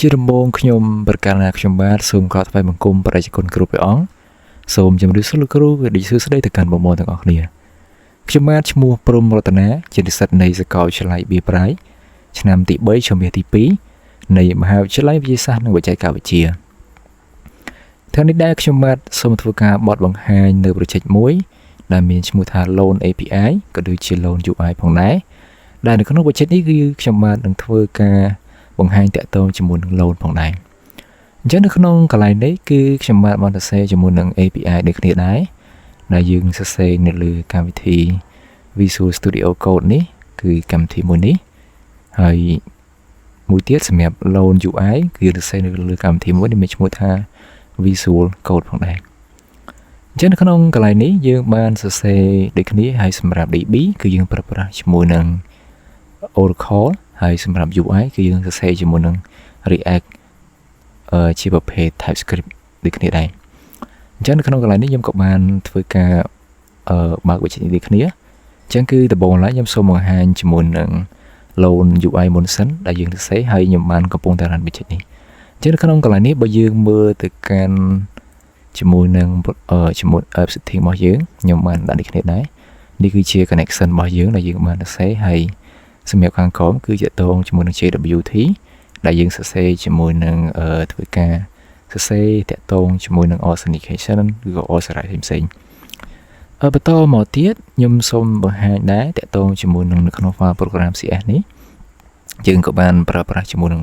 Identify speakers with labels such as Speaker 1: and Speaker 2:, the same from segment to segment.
Speaker 1: ជាដំបូងខ្ញុំប្រកាសថាខ្ញុំបាទសូមក្រាបថ្វាយបង្គំប្រជាជនគ្រប់ព្រះអង្គសូមជម្រាបសួរលោកគ្រូវិទ្យាស្ដីទៅកាន់បងប្អូនទាំងអស់គ្នាខ្ញុំបាទឈ្មោះព្រំរតនាជានិស្សិតនៃសាកលវិទ្យាល័យបៀប្រៃឆ្នាំទី3ជំនាញទី2នៃមហាវិទ្យាល័យវិទ្យាសាស្ត្រនិងបច្ចេកវិទ្យាថ្ងៃនេះដែរខ្ញុំបាទសូមធ្វើការបទបង្ហាញនៅ project មួយដែលមានឈ្មោះថា Loan API ក៏ដូចជា Loan UI ផងដែរដែលនៅក្នុង project នេះគឺខ្ញុំបាទនឹងធ្វើការបង្ហាញតាក់ទងជាមួយនឹង loan ផងដែរអញ្ចឹងនៅក្នុងកន្លែងនេះគឺខ្ញុំបាទបានសរសេរជាមួយនឹង API ដូចគ្នាដែរដែលយើងសរសេរនៅលើកម្មវិធី Visual Studio Code នេះគឺកម្មវិធីមួយនេះហើយមួយទៀតសម្រាប់ Loan UI គឺសរសេរនៅលើកម្មវិធីមួយនេះមានឈ្មោះថា Visual Code ផងដែរអញ្ចឹងនៅក្នុងកន្លែងនេះយើងបានសរសេរដូចគ្នាហើយសម្រាប់ DB គឺយើងប្រើប្រាស់ជាមួយនឹង Oracle ហើយសម្រាប់ UI គឺយើងសរសេរជាមួយនឹង React ជាប្រភេទ TypeScript ដូចគ្នាដែរអញ្ចឹងនៅក្នុងកន្លែងនេះខ្ញុំក៏បានធ្វើការបើក widget នេះដូចគ្នាអញ្ចឹងគឺដំបូងឡើយខ្ញុំសូមបង្ហាញជាមួយនឹង Loan UI មុនសិនដែលយើងសរសេរហើយខ្ញុំបានកំពុងតែ run widget នេះអញ្ចឹងនៅក្នុងកន្លែងនេះបើយើងមើលទៅកាន់ជាមួយនឹងជាមួយ app setting របស់យើងខ្ញុំបានដាក់ដូចគ្នាដែរនេះគឺជា connection របស់យើងដែលយើងបានសរសេរហើយសម្រាប់ខាងក្រោមគឺជាតងជាមួយនឹង JWT ដែលយើងសរសេរជាមួយនឹងធ្វើការសរសេរតាក់ទងជាមួយនឹង authentication ឬក៏ authorization ផ្សេងបន្តមកទៀតខ្ញុំសូមបង្ហាញដែរតាក់ទងជាមួយនឹងនៅក្នុង file program CS នេះយើងក៏បានប្រើប្រាស់ជាមួយនឹង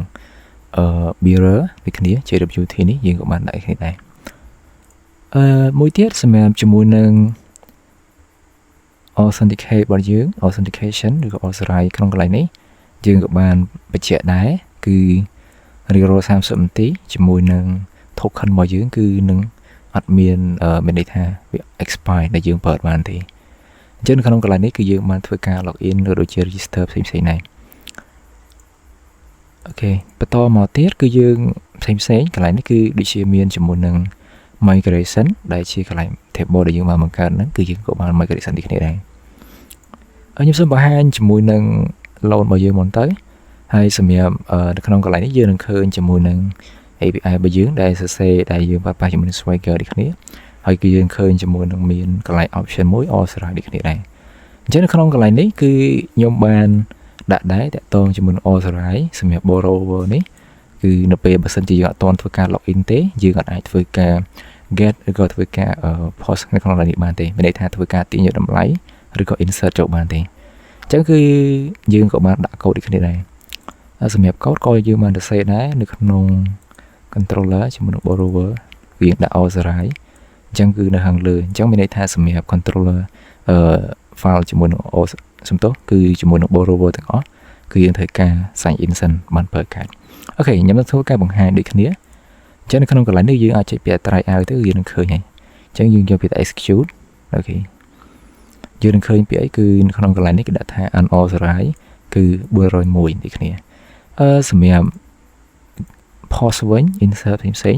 Speaker 1: mirror ដូចគ្នា JWT នេះយើងក៏បានដាក់គ្នាដែរមួយទៀតសម្រាប់ជាមួយនឹង authenticate របស់យើង authentication ឬក៏ authorize ក្នុងកន្លែងនេះយើងក៏បានបញ្ជាក់ដែរគឺរៀងរាល់30នាទីជាមួយនឹង token របស់យើងគឺនឹងអត់មានន័យថាវា expire ដែលយើងបើកបានទេអញ្ចឹងនៅក្នុងកន្លែងនេះគឺយើងបានធ្វើការ login ឬដូចជា register ផ្សេងៗដែរអូខេបន្តមកទៀតគឺយើងផ្សេងកន្លែងនេះគឺដូចជាមានជាមួយនឹង migration ដែលជាកន្លែង table ដែលយើងបានបង្កើតហ្នឹងគឺយើងក៏បាន migration ដូចគ្នាដែរខ្ញុំសូមបង្ហាញជាមួយនឹង loan របស់យើងមុនទៅហើយសម្រាប់នៅក្នុងកន្លែងនេះយើងនឹងឃើញជាមួយនឹង API របស់យើងដែលសរសេរដែលយើងប្រើប្រាស់ជាមួយនឹង Swagger ដូចគ្នាហើយគឺយើងឃើញជាមួយនឹងមានកន្លែង option មួយ authorize ដូចគ្នាដែរអញ្ចឹងនៅក្នុងកន្លែងនេះគឺខ្ញុំបានដាក់ដែរតាក់ទងជាមួយនឹង authorize សម្រាប់ borrower នេះគឺនៅពេលបើសិនជាយើងអត់ទាន់ធ្វើការ login ទេយើងអាចធ្វើការ get ឬក៏ធ្វើការ post នៅក្នុងកន្លែងនេះបានទេមានន័យថាធ្វើការទាញយកតម្លៃឬក៏ insert ចូលបានទេអញ្ចឹងគឺយើងក៏បានដាក់ code ដូចគ្នាដែរសម្រាប់ code ក៏យើងបានសរសេរដែរនៅក្នុង controller ជាមួយនឹង borrower យើងដាក់ authorize អញ្ចឹងគឺនៅខាងលើអញ្ចឹងមានន័យថាសម្រាប់ controller file ជាមួយនឹងសំទោសគឺជាមួយនឹង borrower ទាំងអស់គឺយើងត្រូវការ sign in សិនបានបើកកើតអូខេខ្ញុំនឹងធ្វើការបង្ហាញដូចគ្នាអញ្ចឹងនៅក្នុងកន្លែងនេះយើងអាចចុចពាក្យ try out ទៅយើងនឹងឃើញហើយអញ្ចឹងយើងយកពាក្យ execute អូខេយើងនឹងឃើញពាក្យអីគឺនៅក្នុងកន្លែងនេះគេដាក់ថា unauthorized គឺ401ដូចគ្នាសម្រាប់ post វិញ insert ផ្សេង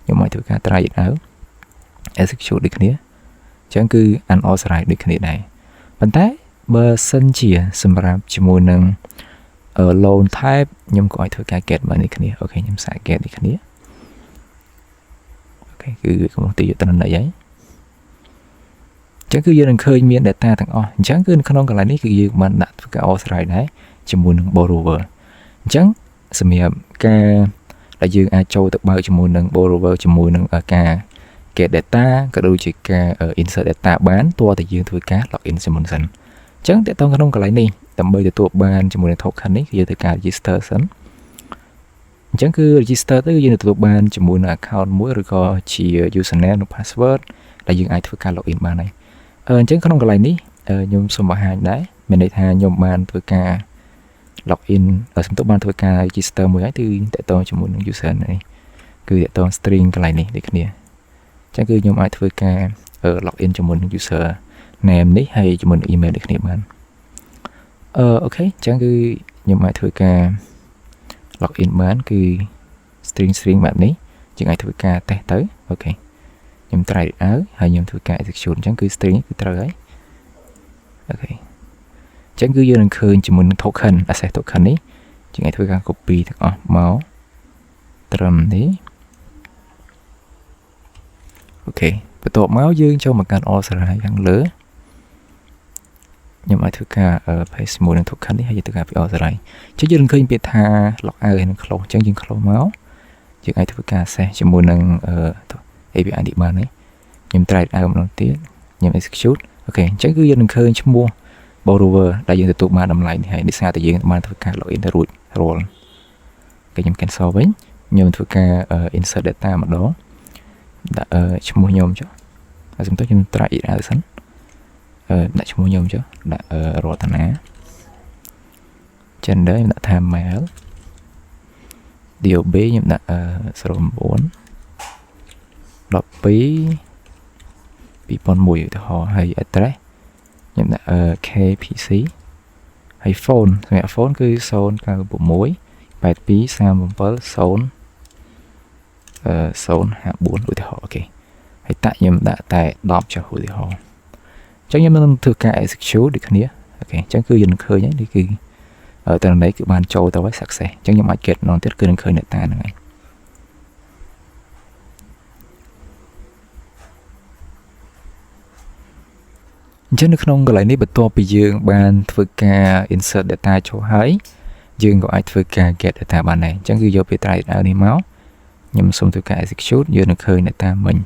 Speaker 1: ខ្ញុំអាចធ្វើការ try it out execute ដូចគ្នាអញ្ចឹងគឺ unauthorized ដូចគ្នាដែរប៉ុន្តែបើសិនជាសម្រាប់ជាមួយនឹងloan type ខ្ញុំក៏អាចធ្វើការ get បានដូចគ្នាអូខេខ្ញុំសាក get ដូចគ្នាអូខេគឺកំពុងតែយកតំណែងហើយអញ្ចឹងគឺយើងនឹងឃើញមាន data ទាំងអស់អញ្ចឹងគឺនៅក្នុងកន្លែងនេះគឺយើងបានដាក់ធ្វើការ authorize ដែរជាមួយនឹង borrower អញ្ចឹងសម្រាប់ការដែលយើងអាចចូលទៅបើកជាមួយនឹង borrower ជាមួយនឹងការ get data ក៏ដូចជាការ insert data បានតើតើយើងធ្វើការ login សិនមុនសិនអញ្ចឹងតើតើក្នុងកន្លែងនេះដើម្បីទទួលបានជាមួយនឹង token នេះគឺយើងត្រូវការ register សិនអញ្ចឹងគឺ register ទៅយើងទទួលបានជាមួយនឹង account មួយឬក៏ជា username និង password ដែលយើងអាចធ្វើការ login បានហើយអញ្ចឹងក្នុងកន្លែងនេះខ្ញុំសូមបង្ហាញដែរមានន័យថាខ្ញុំបានធ្វើការ login សំទោសបានធ្វើការ register មួយហើយគឺតកតងជាមួយនឹង user នេះគឺតកតង string កន្លែងនេះដូចគ្នាអញ្ចឹងគឺខ្ញុំអាចធ្វើការ login ជាមួយនឹង user name នេះហើយជាមួយនឹង email ដូចគ្នាបានអូខេអញ្ចឹងគឺខ្ញុំអាចធ្វើការ login បានគឺ string បែបនេះយើងអាចធ្វើការ test ទៅអូខេខ្ញុំ try it out ហើយខ្ញុំធ្វើការ execute អញ្ចឹងគឺ string គឺត្រូវហើយអូខេអញ្ចឹងគឺយើងនឹងឃើញជាមួយនឹង token access token នេះយើងអាចធ្វើការ copy ទាំងអស់មក ត្រឹមនេះអូខេបន្ទាប់មកយើងចូលមកកាន់អស្រ័យខាងលើខ្ញុំអាចធ្វើការ paste មួយនឹង token នេះហើយយើងធ្វើការពីអស្រ័យអញ្ចឹងយើងឃើញពាក្យថា log out ហើយនឹង close អញ្ចឹងយើង close មកយើងអាចធ្វើការ access ជាមួយនឹង API នេះបានហើយខ្ញុំ try out ម្ដងទៀតខ្ញុំ execute អូខេអញ្ចឹងគឺយើងនឹងឃើញឈ្មោះ borrower ដែលយើងទទួលបានតម្លៃនេះហើយដោយសារតែយើងបានធ្វើការ login ទៅរួចរាល់គេខ្ញុំ cancel វិញខ្ញុំធ្វើការ insert data ម្ដងដាក់ឈ្មោះខ្ញុំចុះហើយសំទោសខ្ញុំ try it out សិនដាក់ឈ្មោះខ្ញុំចុះដាក់រតនា gender ខ្ញុំដាក់ថា male DOB ខ្ញុំដាក់09 12 2001 ឧទាហរណ៍ហើយ address ខ្ញុំដាក់KPC ហើយ phone សម្រាប់ phone គឺ096 82 37 0 054 ឧទាហរណ៍អូខេហើយតាក់ខ្ញុំដាក់តែ10ចុះឧទាហរណ៍អញ្ចឹងខ្ញុំនឹងធ្វើការ execute ដូចគ្នាអូខេអញ្ចឹងគឺយើងនឹងឃើញហើយនេះគឺតើន័យគឺបានចូលទៅហើយ success អញ្ចឹងខ្ញុំអាច get នោះទៀតគឺនឹងឃើញអ្នកតាហ្នឹងហើយអញ្ចឹងនៅក្នុងកន្លែងនេះបន្ទាប់ពីយើងបានធ្វើការ insert data ចូលហើយយើងក៏អាចធ្វើការ get data បានដែរអញ្ចឹងគឺយកពី try out នេះមកខ្ញុំសូមធ្វើការ execute យើងនឹងឃើញ data មិញ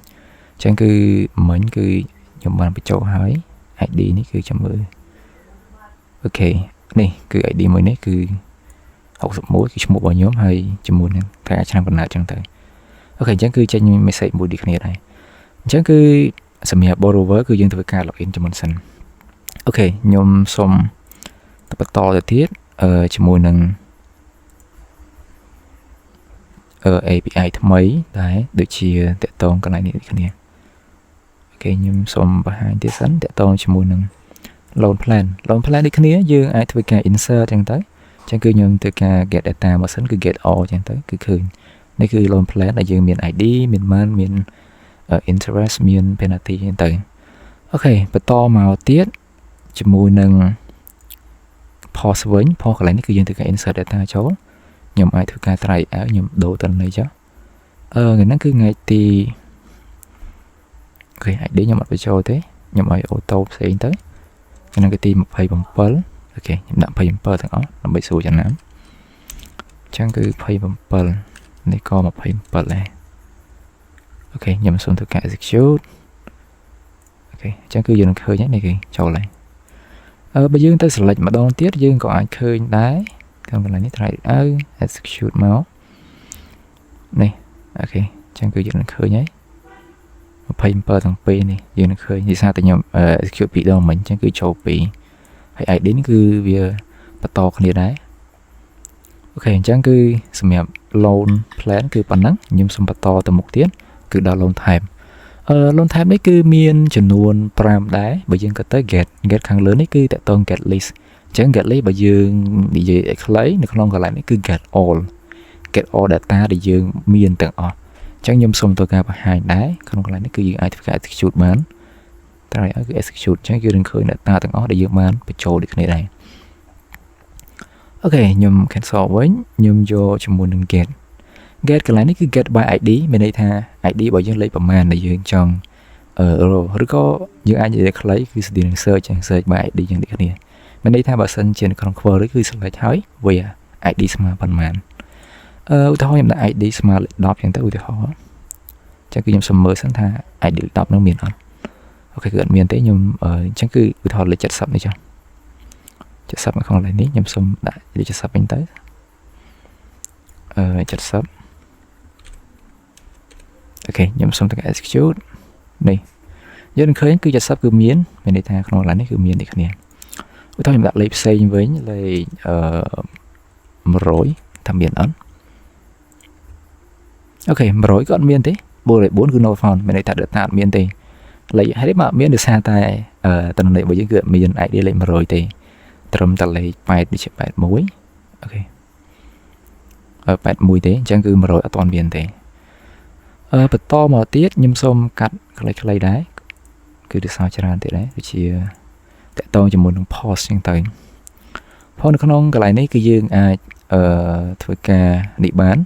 Speaker 1: អញ្ចឹងគឺមិញគឺខ្ញុំបានបញ្ចូលហើយ ID នេះគឺចាំមើលអូខេនេះគឺ ID មួយនេះគឺ61គឺឈ្មោះរបស់ខ្ញុំហើយជាមួយនឹងថ្ងៃឆ្នាំកំណើតអញ្ចឹងទៅអូខេអញ្ចឹងគឺចេញ message មួយដូចគ្នាដែរអញ្ចឹងគឺសម្រាប់ borrower គឺយើងធ្វើការ login ជាមុនសិនអូខេខ្ញុំសូមបន្តទៅទៀតជាមួយនឹងAPI ថ្មីដែរដូចជាតកតងកន្លែងនេះដូចគ្នាអូខេខ្ញុំសូមបង្ហាញទៀតសិនតកតងជាមួយនឹង loan plan ដូចគ្នាយើងអាចធ្វើការ insert អញ្ចឹងទៅអញ្ចឹងគឺខ្ញុំធ្វើការ get data មកសិនគឺ get all អញ្ចឹងទៅគឺឃើញនេះគឺ loan plan ដែលយើងមាន ID មាន man មាន interest មាន penalty អញ្ចឹងទៅអូខេបន្តមកទៀតជាមួយនឹង pause វិញ pause កន្លែងនេះគឺយើងធ្វើការ insert data ចូលខ្ញុំអាចធ្វើការ try out ខ្ញុំដូរទៅនេះចុះថ្ងៃហ្នឹងគឺថ្ងៃទីអូខេ ID ខ្ញុំអត់បញ្ចូលទេខ្ញុំឲ្យ auto ផ្សេងទៅថ្ងៃទី27អូខេខ្ញុំដាក់27ទាំងអស់ដើម្បីសួរចំណាំអញ្ចឹងគឺ27នេះក៏27ដែរអូខេខ្ញុំសូមធ្វើការ execute អូខេអញ្ចឹងគឺយើងនឹងឃើញហើយនេះគឺចូលហើយបើយើងទៅ select ម្ដងទៀតយើងក៏អាចឃើញដែរក្នុងកន្លែងនេះ try out execute មកនេះអូខេអញ្ចឹងគឺយើងនឹងឃើញហើយ27ទាំងពីរនេះយើងនឹងឃើញដោយសារតែខ្ញុំ execute ពីរដងមិញអញ្ចឹងគឺចូល2ហើយ ID នេះគឺវាបន្តគ្នាដែរអូខេអញ្ចឹងគឺសម្រាប់ loan plan គឺប៉ុណ្ណឹងខ្ញុំសូមបន្តទៅមុខទៀតគឺដល់ loan type loan type នេះគឺមានចំនួន5ដែរបើយើងក៏ទៅ get ខាងលើនេះគឺតកតង get list អញ្ចឹង get list បើយើងនិយាយឲ្យខ្លីនៅក្នុងកន្លែងនេះគឺ get all data ដែលយើងមានទាំងអស់អញ្ចឹងខ្ញុំសូមធ្វើការបង្ហាញដែរក្នុងកន្លែងនេះគឺយើងអាចធ្វើការ execute បានតែឲ្យគឺ execute អញ្ចឹងគឺនឹងឃើញ data ទាំងអស់ដែលយើងបានបញ្ចូលដូចគ្នាដែរអូខេខ្ញុំ cancel វិញខ្ញុំយកជាមួយនឹង get កន្លែងនេះគឺ get by ID មានន័យថា ID របស់យើងលេខប្រមាណដែលយើងចង់ឬក៏យើងអាចនិយាយខ្លីគឺស្ទីនឹង search by ID យ៉ាងដូចគ្នាមានន័យថាបើសិនជានៅក្នុង query គឺ select ហើយវា ID ស្មើប៉ុន្មានឧទាហរណ៍ខ្ញុំដាក់ ID ស្មើលេខ10ចឹងទៅឧទាហរណ៍អញ្ចឹងគឺខ្ញុំសុំមើលសិនថា ID លេខ10នោះមានអត់អូខេគឺអត់មានទេខ្ញុំអញ្ចឹងគឺឧទាហរណ៍លេខ70នេះចុះ70នៅក្នុងកន្លែងនេះខ្ញុំសុំដាក់លេខ70វិញទៅ70អូខេខ្ញុំសុំទាំង execute នេះយើងនឹងឃើញគឺ70គឺមានន័យថាក្នុងកន្លែងនេះគឺមានដូចគ្នាឧទាហរណ៍ខ្ញុំដាក់លេខផ្សេងវិញលេខ100ថាមានអត់អូខេ100ក៏អត់មានទេ404គឺ no found មានន័យថា data អត់មានទេលេខហើយមកមានដោយសារតែតំណែងរបស់យើងគឺអត់មាន ID លេខ100ទេត្រឹមតែលេខ8ដូចជា81អូខេ81ទេអញ្ចឹងគឺ100អត់ទាន់មានទេបន្តមកទៀតខ្ញុំសូមកាត់ខ្លីៗដែរគឺដូចសារច្រើនទៀតដែរដូចជាតកតងជាមួយនឹង post ចឹងទៅ post នៅក្នុងកន្លែងនេះគឺយើងអាចធ្វើការនេះបាន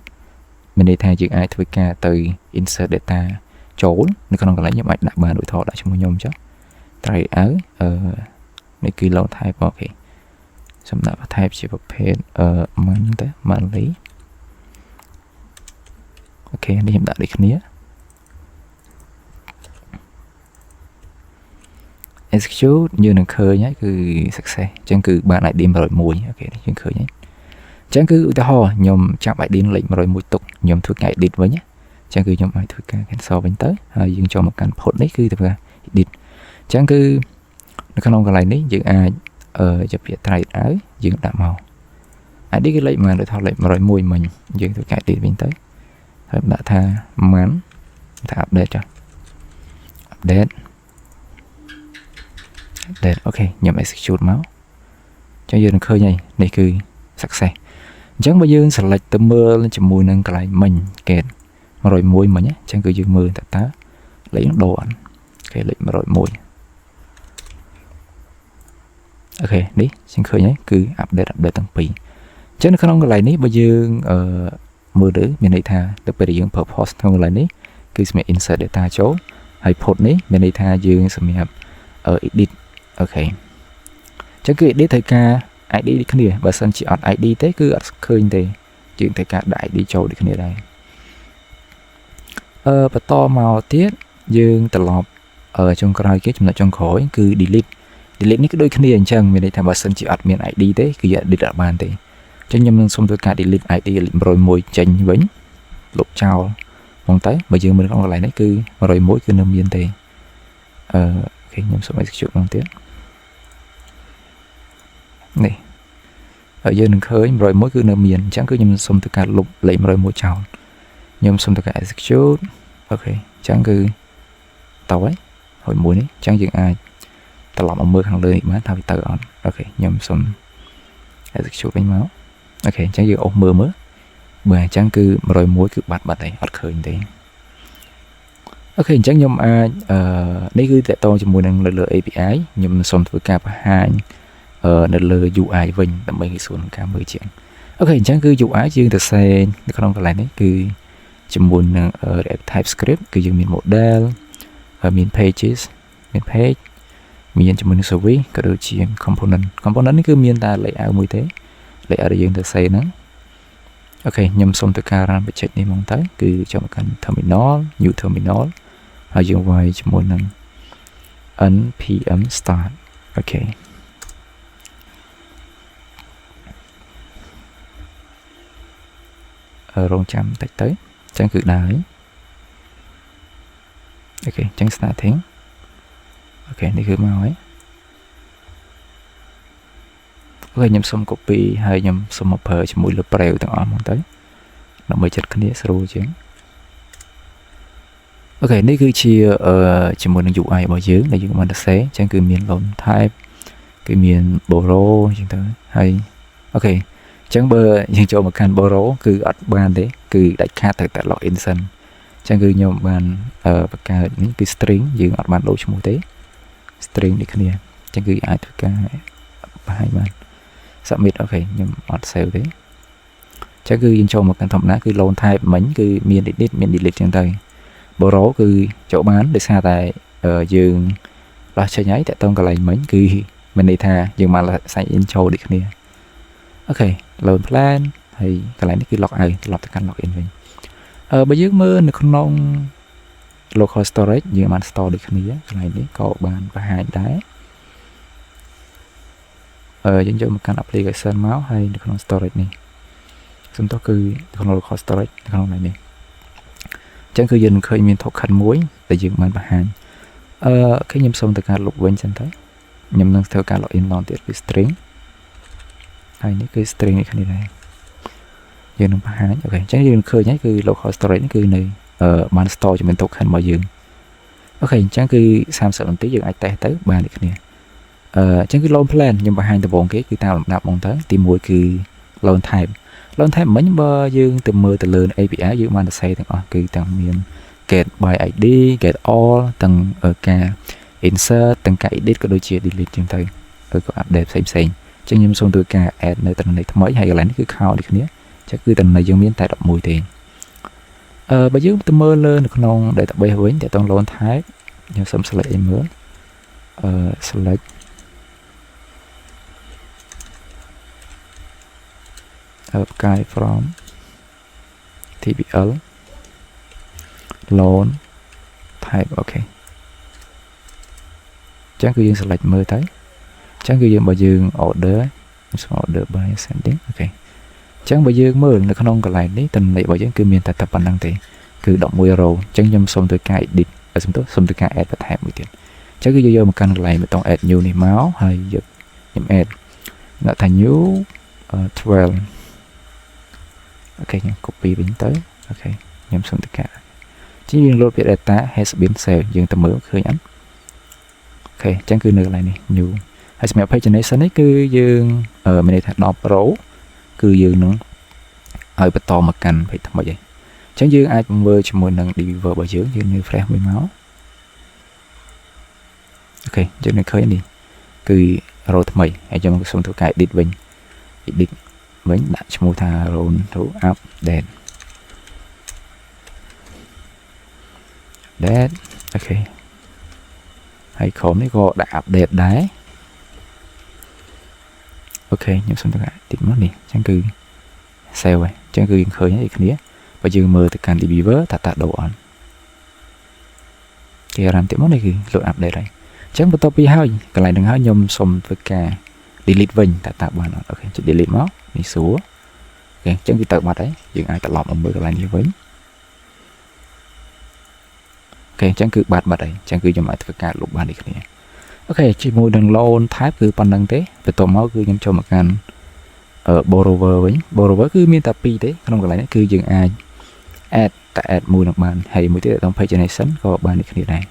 Speaker 1: mình đi thay chuyện ai thôi ca từ insert data chỗ nó còn lại như vậy đặt bàn đối thoại lại trong nhóm chứ tại áo này kỳ lâu type ok xong đặt type chỉ vào page mang tới mang lý ok đi hiện tại đi kia execute như nó khơi nhé cứ success chẳng cứ bạn lại điểm rồi mùi ok chẳng khơi nhé chẳng cứ ưu ho nhom chạm lại điên lệnh rồi mùi tục nhom thuộc ngày địt với nhé chẳng cứ nhom ai thuộc cả so với tới dừng cho một căn phốt đấy cứ từ địt chẳng cứ nó không còn lại đấy dừng ai chụp hiện tại áo dừng đạm màu ai đi cái lệnh mà được thao lệnh rồi mùi mình dừng thuộc ngày địt bên tới hợp đã tha mắn thả update cho update để ok nhầm execute máu cho giờ nó khơi này cứ success chẳng bao giờ select từ mưa lên chùm mùi nâng lại mình kẹt mà rồi mùi mà nhé chẳng cứ dương mưa ta lấy nó đồ ăn cái lệnh mà rồi mùi ok đi chẳng khơi nhé cứ update tăng pì chứ nó không có lại ní bao giờ mưa đỡ mình đây tha đặc biệt là dương purpose không lại ní cứ sẽ insert data chỗ hay port ní mình đây tha dương sẽ edit ok chắc cứ edit thời ca ID đi cái này và sân chỉ ọt ID thế cứ ọt khơi thế chuyện thời ca đại đi châu đi cái này đây và to màu tiết dương từ lọp ở trong cái cái chúng là trong khối cứ delete những cái đôi cái này chẳng mình đây tham và sân chỉ ọt miền ID thế cứ đi đặt bàn thế cho nhầm xong tôi cả delete ID rồi môi chanh vĩnh lục trao mong tới bây giờ mình không lại đấy cứ rồi mỗi cứ nằm miền thế khi nhầm xong execute long tiết này ở dưới đừng khơi rồi mỗi cứ nằm miền chẳng cứ nhầm xong tất cả lục lấy rồi mỗi chào nhầm xong tất cả execute ok chẳng cứ tàu ấy hồi mũi đấy chẳng dừng ai ta lọt ở mưa hàng lưới má tao bị tự on ok nhầm xong execute bánh máu ok chẳng dừng ốp mưa mới bữa chẳng cứ rồi mỗi cứ bật này ọt khơi thế ok chẳng nhầm đây cứ tại to cho mùi năng lừa API nhầm xong với cả hai lừa UI vinh tầm mấy cái số cả 10 triệu ok chẳng cứ UI chứ từ xe không còn lại đấy cứ chỉ muốn TypeScript cứ dùng miền model miền pages miền page miền chỉ muốn service có đôi chuyện component cứ miền ta lấy áo mùi thế lấy ở đây dùng từ xe nữa ok nhầm xong từ cả làm bị chạy đi mong tới cứ cho một cái terminal new terminal hay dùng vài chỉ muốn npm start ok ở rong trăm tách tới chẳng cứ đáy ok chẳng start tiếng ok đây cứ mau ấy ok nhầm xong copy hay nhầm xong một per cho mũi lửa preo từng on tới nó mới chất cái này rồi chứ ok đây cứ chia chỉ muốn dùng ai bao dưới để dùng mình được xé chẳng cứ miền lộn type cái miền borrow chúng ta hay ok chẳng bơ nhưng cho một căn borrow cứ ở bàn đấy cứ đặt khác tại lọ instance chẳng cứ nhom bàn ở cả những cái string dừng ở bàn lỗ trong thế string đi cái này chẳng cứ ai thuộc cả hai bàn submit ok nhưng ở sale thế chắc cứ dừng cho một căn thầm ná cứ lộn type mảnh cứ miền delete trên tay borrow cứ chỗ bán để xa tại dừng là chơi nháy tại tông cái này mảnh cứ mình đi tha dừng mà là sai intro đi cái này ok load plan thì cái này nó cứ log tất cả log in mình bây giờ mơ nó không nông local storage nhưng mà store được cái này đấy có bàn và hai đáy dân cho một căn application máu hay được không storage này chúng tôi cứ không local storage không này này chẳng cứ dừng khơi miền thuộc khăn muối để dừng bàn và hai cái nhầm xong tất cả lục bên chân thấy nhầm nâng theo cả log in long tiết với string hay những cái string này cái này giờ nó hai ok chắc như khơi nhé cứ local storage cứ này ban store cho mình tục hành mọi dương ok chắc cứ sam sợ tí dừng ai tay tới ba này cái này chắc cứ load plan nhưng mà hai từ vòng cái cứ tao làm nạp mong tới tìm mũi cứ load type mấy bơ dương từ mưa từ lớn API dương man xây từng cứ tầng miền get by ID get all tầng ở cả insert tầng cái edit có đôi chia delete trên tay có update xem chẳng như xong tôi cả add nơi tầng này mới hay là cái cứ khao đi cái chắc cứ tầng này dương miếng tại đọc mùi tiền បើយើងទៅមើលលើនៅក្នុង database វិញតើតង loan type ខ្ញុំសូម select ឲ្យមើលselect apply from TBL loan type អូខេចឹងគឺយើង select មើលទៅចឹងគឺយើងបើយើង order ខ្ញុំ order by sending អូខេចឹងបើយើងមើលនៅក្នុងកន្លែងនេះតំណែងរបស់យើងគឺមានតែប៉ុណ្្នឹងទេគឺ11 row ចឹងខ្ញុំសូមធ្វើការ edit សូមធ្វើការ add បន្ថែមមួយទៀតចឹងគឺយើងយកមកកាន់កន្លែងប៊ូតុង add new នេះមកហើយយកខ្ញុំ add ដាក់ថា new 12អូខេខ្ញុំ copy វិញទៅអូខេខ្ញុំសូមធ្វើការជាយើង load ពាក្យ data has been saved យើងទៅមើលឃើញអត់អូខេចឹងគឺនៅកន្លែងនេះ new ហើយសម្រាប់ pagination នេះគឺយើងមានន័យថា10 pro គឺយើងនឹងឲ្យបន្តមកកាន់ page ថ្មីឯងចឹងយើងអាចមើលជាមួយនឹង Diviver របស់យើងនៅ fresh មួយមកអូខេយើងនឹងឃើញនេះគឺ row ថ្មីហើយយើងសូមធ្វើការ edit វិញ edit វិញដាក់ឈ្មោះថា row to update អូខេហើយក្រុមនេះក៏ដាក់ update ដែរអូខេខ្ញុំសូមធ្វើការ edit មកនេះចឹងគឺ save ហើយចឹងគឺយើងឃើញហើយគ្នាបើយើងមើលទៅកាន់ Diviver ថាដូរអត់គេអារម្មណ៍ទៀតមកនេះគឺ load update ហើយចឹងបន្ទាប់ពីហើយកន្លែងហ្នឹងហើយខ្ញុំសូមធ្វើការ delete វិញតើបានអត់អូខេចុច delete មកនេះសួរអូខេចឹងគឺទៅបាត់ហើយយើងអាចត្រឡប់មកមើលកន្លែងនេះវិញអូខេចឹងគឺបាត់ហើយចឹងគឺខ្ញុំអាចធ្វើការលុបបាននេះគ្នាអូខេជាមួយនឹង loan type គឺប៉ុណ្្នឹងទេបន្ទាប់មកគឺខ្ញុំចូលមកកាន់borrower វិញ borrower គឺមានតែ2ទេក្នុងកន្លែងនេះគឺយើងអាច add មួយនឹងបានហើយមួយទៀតក្នុង pagination ក៏បាននេះគ្នាដែរ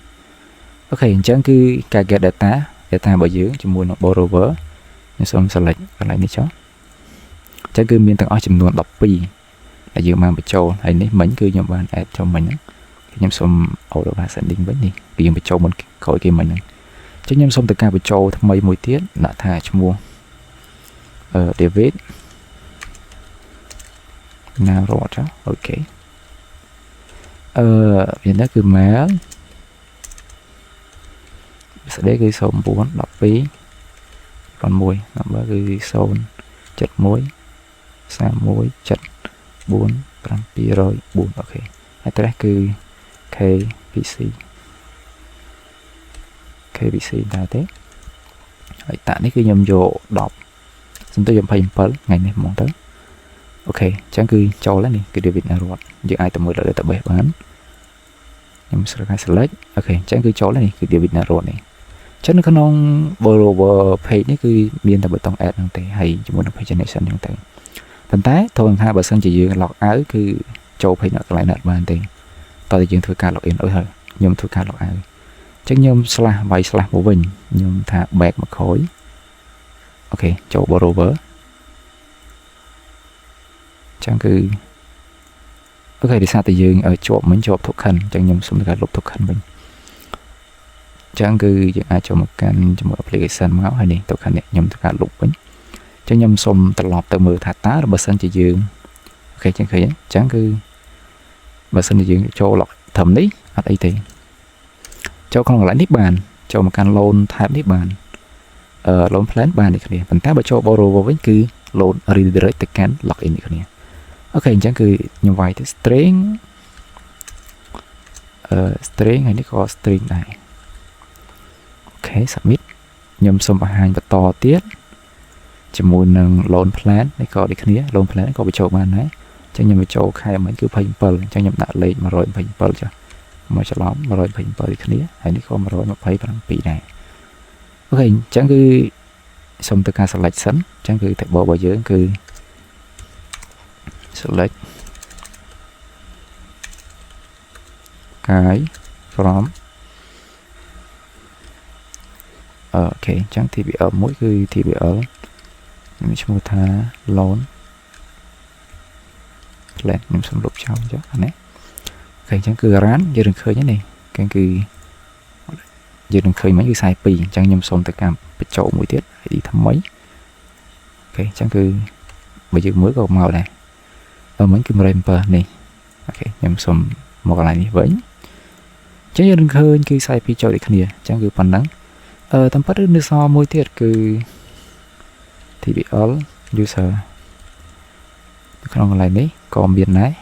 Speaker 1: អូខេអញ្ចឹងគឺការ get data របស់យើងជាមួយនឹង borrower ខ្ញុំសូម select កន្លែងនេះចុះអញ្ចឹងគឺមានទាំងអស់ចំនួន12ដែលយើងបានបញ្ចូលហើយនេះមិញគឺខ្ញុំបាន add ចូលមិញហ្នឹងខ្ញុំសូម order by sending វិញនេះគឺយើងបញ្ចូលមុនក្រោយគេមិញហ្នឹងអញ្ចឹងខ្ញុំសូមទៅការបញ្ចូលថ្មីមួយទៀតដាក់ថាឈ្មោះDavid ណារត់ចុះអូខេវានេះគឺ mail ស្ដីគឺ0912 1 number គឺ071 31 74704អូខេ address គឺ KBC ដែរទេហើយតាក់នេះគឺខ្ញុំយក10សំទោស27ថ្ងៃនេះហ្មងទៅអូខេអញ្ចឹងគឺចូលហើយនេះគឺ David ណារត់យើងអាចទៅមើលលើ database បានខ្ញុំ select អូខេអញ្ចឹងគឺចូលហើយនេះគឺ David ណារត់នេះអញ្ចឹងនៅក្នុង borrower page នេះគឺមានតែប៊ូតុង add ហ្នឹងទេហើយជាមួយនឹង pagination ហ្នឹងទៅប៉ុន្តែត្រូវថាបើសិនជាយើង log out គឺចូល page នៅកន្លែងណាបានទេតើយើងធ្វើការ login អុយហើយខ្ញុំធ្វើការ log out អញ្ចឹងខ្ញុំ /y/ មកវិញខ្ញុំថា back មកក្រោយអូខេចូល borrower អញ្ចឹងគឺអូខេដោយសារតែយើងជាប់មិញជាប់ token អញ្ចឹងខ្ញុំសូមធ្វើការលុប token វិញអញ្ចឹងគឺយើងអាចចូលមកកាន់ជាមួយ application មកហើយនេះ token នេះខ្ញុំធ្វើការលុបវិញអញ្ចឹងខ្ញុំសូមត្រឡប់ទៅមើលថាតើបើសិនជាយើងអូខេចឹងឃើញអញ្ចឹងគឺបើសិនជាយើងចូល log ត្រឹមនេះអត់អីទេចូលក្នុងកន្លែងនេះបានចូលមកកាន់ loan type នេះបានloan plan បាននេះគ្នាប៉ុន្តែបើចូល borrower វិញគឺ loan redirect ទៅកាន់ login នេះគ្នាអូខេអញ្ចឹងគឺខ្ញុំវាយទៅ string ហើយនេះក៏ string ដែរអូខេ submit ខ្ញុំសូមបង្ហាញបន្តទៀតជាមួយនឹង loan plan នេះក៏ដូចគ្នា loan plan ក៏បញ្ចូលបានដែរអញ្ចឹងខ្ញុំបញ្ចូលខែមិញគឺ27អញ្ចឹងខ្ញុំដាក់លេខ127ចុះមកច្រឡំ127ដូចគ្នាហើយនេះក៏127ដែរអូខេអញ្ចឹងគឺសូមទៅការ select សិនអញ្ចឹងគឺ table របស់យើងគឺ select កាយ from អូខេអញ្ចឹង TBL មួយគឺ TBL មានឈ្មោះថា loan plan ខ្ញុំសូមលុបចោលចុះអានេះអូខេអញ្ចឹងគឺ run យើងនឹងឃើញនេះគឺយើងនឹងឃើញមិញគឺ42អញ្ចឹងខ្ញុំសូមទៅការបញ្ចូលមួយទៀត ID ថ្មីអូខេអញ្ចឹងគឺបើយើងមើលក៏មកដែរមិញគឺ107នេះ ok nhầm xùm một cái này đi với chứ như đừng khơi cứ sai pi cho để khnia chẳng cứ phần nắng tầm bắt được so môi tiệt cứ thì bị all user không lại đấy còn biển này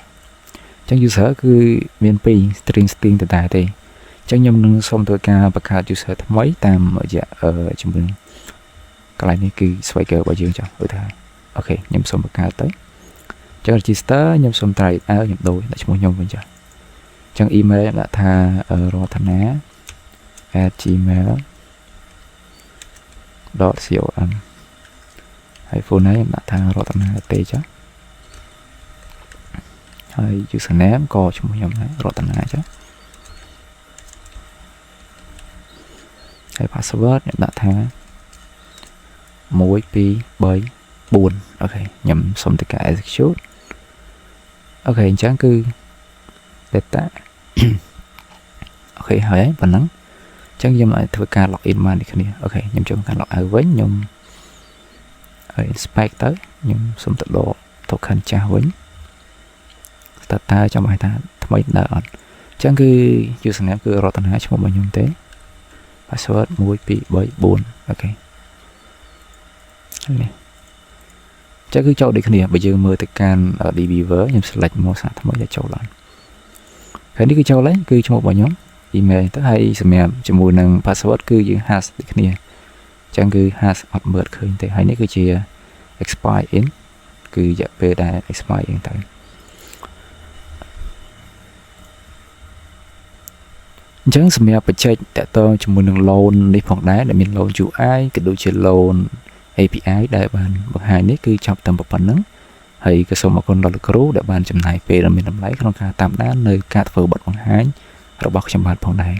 Speaker 1: chẳng user cứ miền pi string từ tại thì chẳng nhầm nâng xong tôi ca bạc hạt user thấm mấy tam ở dạ ở trong bên cái này này cứ xoay cờ bao nhiêu cho ở thay ok nhầm xong bạc hạt tới chẳng là register nhầm xong tải nhầm đôi là chỉ một nhầm với cho chẳng email đã tha ở rotana@gmail.com hay phone này đã tha rotana t chứ hay username có trong một nhóm này rotana chứ hay password đã tha mỗi pi bởi buồn ok nhầm xong tất cả execute ok chẳng cứ data ok hỏi phần nắng chẳng nhầm lại thưa ca login mà đi kia ok nhầm cho ca log out với nhầm inspect tới nhầm xong tự độ token trả với data trong bài ta mấy đợt chẳng cứ username cứ rotana cho một bài nhầm tế password mỗi pi bởi buồn ok chắc cứ cho đi kia bây giờ mời tất cả ở dbeaver nhầm select một sản mới để cho lần cái này cứ cho lấy cứ cho một bài nhóm email tới hay xem cho mùi năng password cứ giữ hash đi kia chẳng cứ hash hoặc mượt khơi thì hay này cứ chia expire in cứ dạ về đại expire in tới chẳng xem bật chạy tại tôi cho mùi năng loan đi phòng đá để mình loan chủ ai cái đồ chơi loan API đại bàn bậc hai này cứ chọc tầm một phần nắng hay cái số mà con đọc được để bàn chấm này về là mình làm lấy không cả tạm đá nơi cả phở bật bằng hai rồi bọc trong bàn phòng này